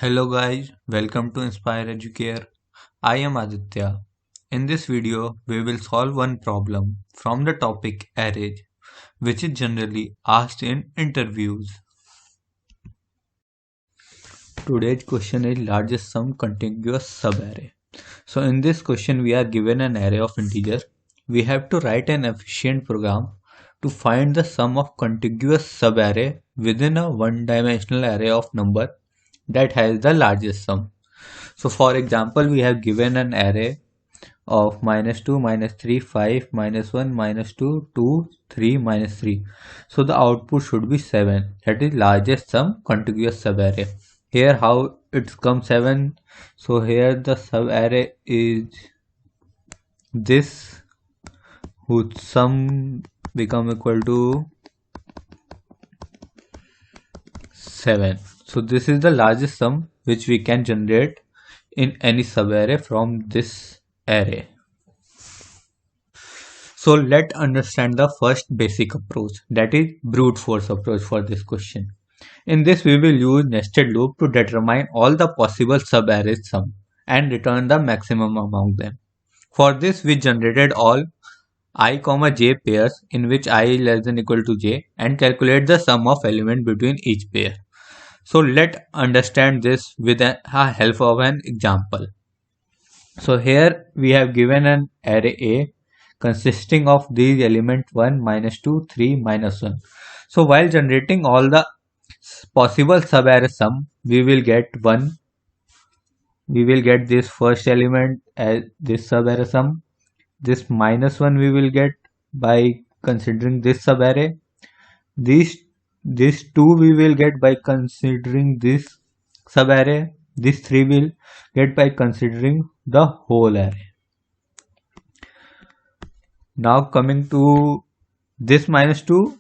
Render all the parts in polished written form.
Hello guys, welcome to Inspire Educare. I am Aditya. In this video, we will solve one problem from the topic arrays, which is generally asked in interviews. Today's question is largest sum contiguous subarray. So in this question, we are given an array of integers. We have to write an efficient program to find the sum of contiguous subarray within a one-dimensional array of number that has the largest sum. So for example, we have given an array of -2, -3, 5, -1, -2, 2, 3, -3. So the output should be 7. That is largest sum contiguous subarray. Here how it comes 7. So here the subarray is this whose sum become equal to 7. So this is the largest sum which we can generate in any subarray from this array. So let's understand the first basic approach, that is brute force approach for this question. In this we will use nested loop to determine all the possible subarray sum and return the maximum among them. For this we generated all I, j pairs in which I is less than equal to j and calculate the sum of element between each pair. So let's understand this with the help of an example. So here we have given an array A consisting of these elements 1, -2, 3, -1. So while generating all the possible subarray sum, we will get 1. We will get this first element as this subarray sum. This -1 we will get by considering this subarray. These 2 we will get by considering this subarray. This 3 will get by considering the whole array. Now coming to this -2,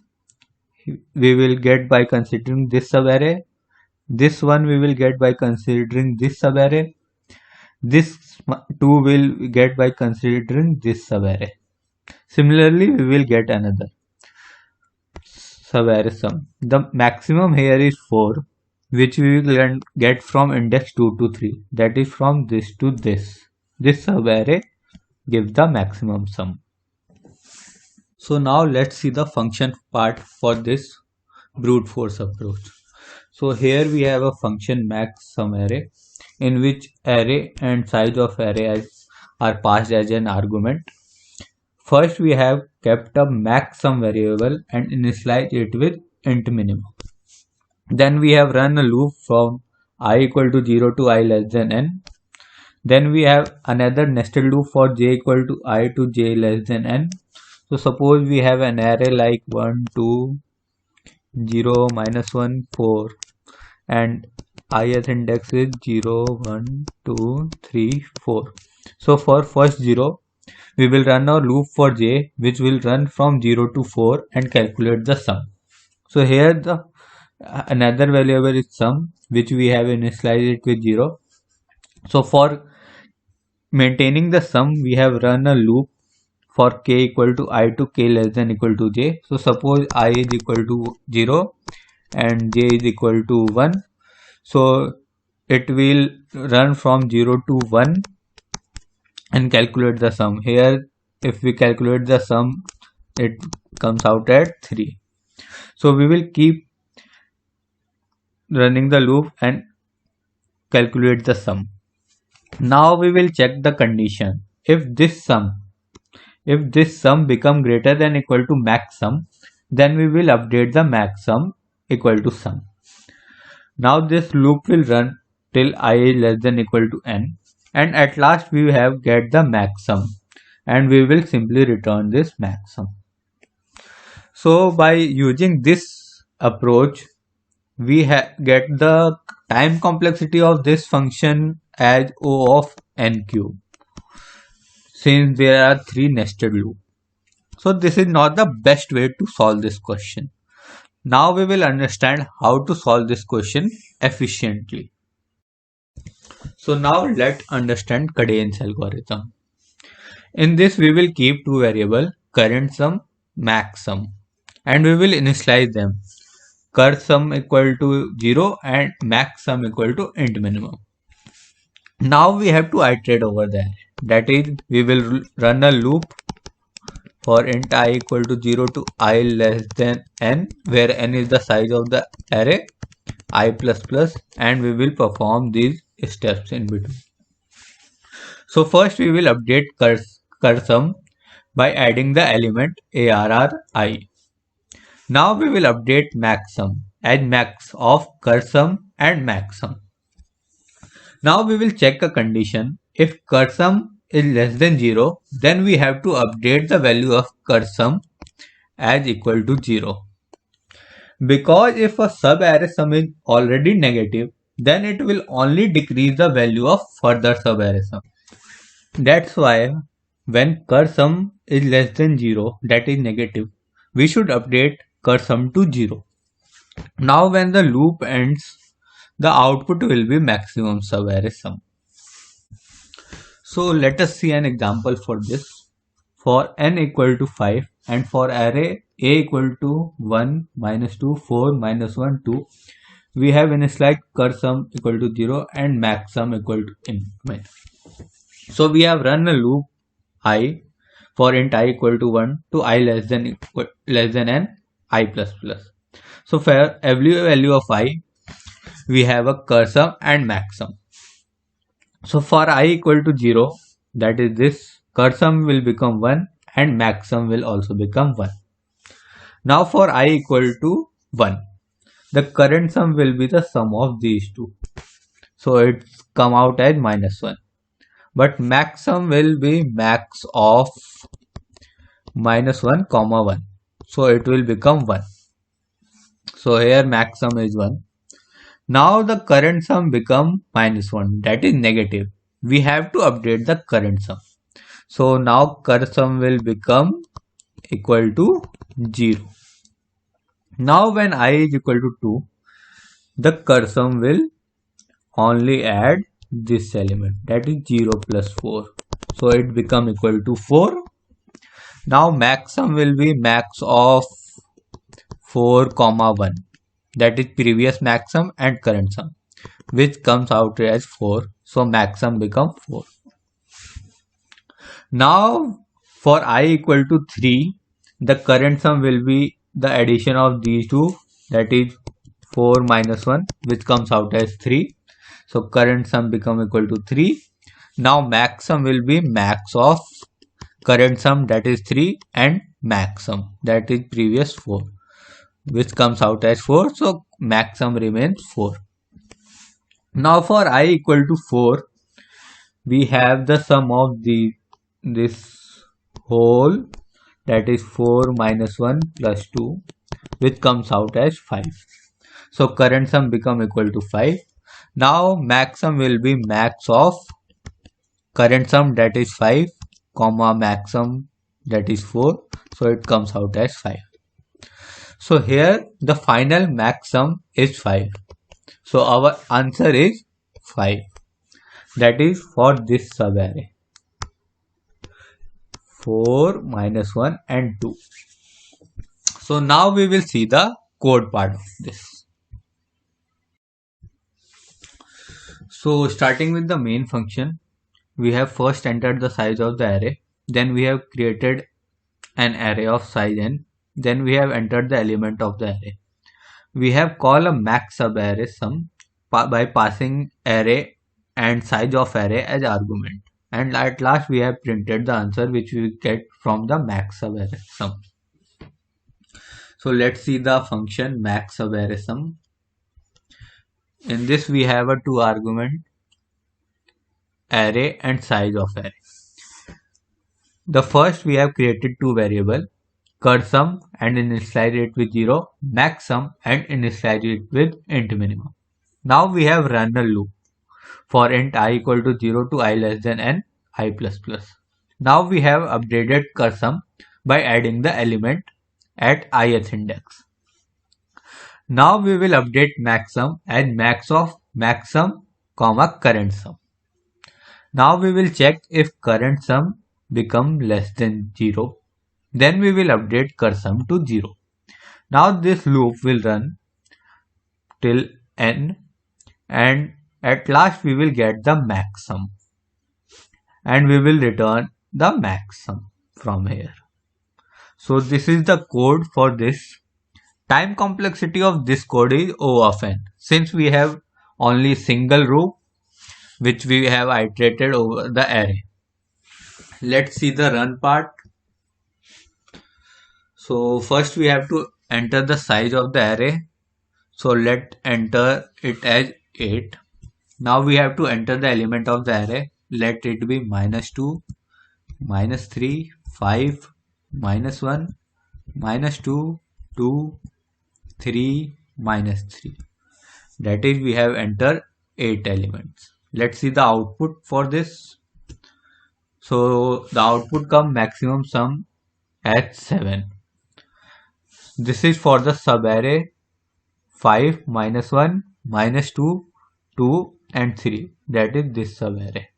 we will get by considering this subarray. This one we will get by considering this subarray. This 2 will get by considering this subarray. Similarly, we will get another subarray sum. The maximum here is 4, which we will get from index 2 to 3. That is from this to this. This subarray gives the maximum sum. So now let's see the function part for this brute force approach. So here we have a function max sum array in which array and size of array are passed as an argument. First we have kept a max sum variable and initialized it with int minimum. Then we have run a loop from I equal to 0 to I less than n. Then we have another nested loop for j equal to I to j less than n. So suppose we have an array like 1, 2, 0, -1, 4 and ith index is 0, 1, 2, 3, 4. So for first 0, we will run our loop for j which will run from 0 to 4 and calculate the sum. So here the another variable is sum which we have initialized it with 0. So for maintaining the sum, we have run a loop for k equal to I to k less than equal to j. So suppose I is equal to 0 and j is equal to 1. So it will run from 0 to 1 and calculate the sum. Here if we calculate the sum, it comes out at 3. So we will keep running the loop and calculate the sum. Now we will check the condition. If this sum become greater than equal to max sum, then we will update the max sum equal to sum. Now this loop will run till I is less than equal to n, and at last we have get the max sum and we will simply return this max sum. So by using this approach, we get the time complexity of this function as O of n cube, since there are 3 nested loops. So this is not the best way to solve this question. Now we will understand how to solve this question efficiently. So now let's understand cadence algorithm. In this we will keep two variables, current sum, max sum, and we will initialize them. cur sum equal to 0 and max sum equal to int minimum. Now we have to iterate over there. That is, we will run a loop for int I equal to 0 to I less than n, where n is the size of the array I plus plus, and we will perform these steps in between. So first we will update cur sum by adding the element arri. Now we will update maxsum as max of cur sum and maxsum. Now we will check a condition. If cur sum is less than 0, then we have to update the value of cur sum as equal to 0. Because if a sub-array sum is already negative, then it will only decrease the value of further sub-array sum. That's why when cur sum is less than 0, that is negative, we should update cur sum to 0. Now when the loop ends, the output will be maximum sub-array sum. So let us see an example for this. For n equal to 5 and for array a equal to 1, minus 2, 4, minus 1, 2, we have initialized cur sum equal to 0 and max sum equal to int min. So we have run a loop I for int I equal to 1 to I less than n I plus plus. So for every value of I, we have a cur sum and max sum. So for I equal to 0, that is this, cur sum will become 1 and max sum will also become 1. Now for I equal to 1, the current sum will be the sum of these two. So it's come out as minus 1. But max sum will be max of minus 1 comma 1. So it will become 1. So here max sum is 1. Now the current sum become minus 1, that is negative. We have to update the current sum. So now cur sum will become equal to 0. Now when I is equal to 2, the cur sum will only add this element, that is 0 plus 4. So it become equal to 4. Now max sum will be max of 4 comma 1. That is previous max sum and current sum, which comes out as 4. So max sum become 4. Now for I equal to 3, the current sum will be the addition of these two, that is 4 minus 1, which comes out as 3. So current sum become equal to 3. Now max sum will be max of current sum, that is 3, and max sum, that is previous 4, which comes out as 4. So max sum remains 4. Now for I equal to 4, we have the sum of this whole, that is 4 minus 1 plus 2, which comes out as 5. So current sum become equal to 5. Now max sum will be max of current sum, that is 5, comma max sum, that is 4. So it comes out as 5. So here the final max sum is 5. So our answer is 5. That is for this sub-array. 4, minus 1 and 2. So now we will see the code part of this. So starting with the main function, we have first entered the size of the array. Then we have created an array of size n. Then we have entered the element of the array. We have called a max sub-array sum by passing array and size of array as argument. And at last we have printed the answer which we get from the max sub-array sum. So let's see the function max sub-array sum. In this we have a two argument, array and size of array. The first we have created two variable, cur sum and initialize it with 0, max sum and initialize it with int minimum. Now we have run a loop for int I equal to 0 to I less than n I plus plus. Now we have updated cur sum by adding the element at ith index. Now we will update max sum as max of max sum comma current sum. Now we will check if current sum become less than 0. Then we will update cur sum to 0. Now this loop will run till n, and at last we will get the maximum, and we will return the maximum from here. So this is the code for this. Time complexity of this code is O of n. Since we have only single row which we have iterated over the array. Let's see the run part. So first we have to enter the size of the array. So let enter it as 8. Now we have to enter the element of the array. Let it be -2, -3, 5, -1, -2, 2, 3, -3. That is, we have entered 8 elements. Let's see the output for this. So the output comes maximum sum as 7. This is for the subarray 5, -1, -2, 2 and 3. That is this subarray.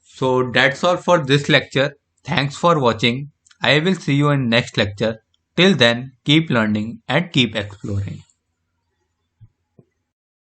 So that's all for this lecture. Thanks for watching. I will see you in next lecture. Till then, keep learning and keep exploring.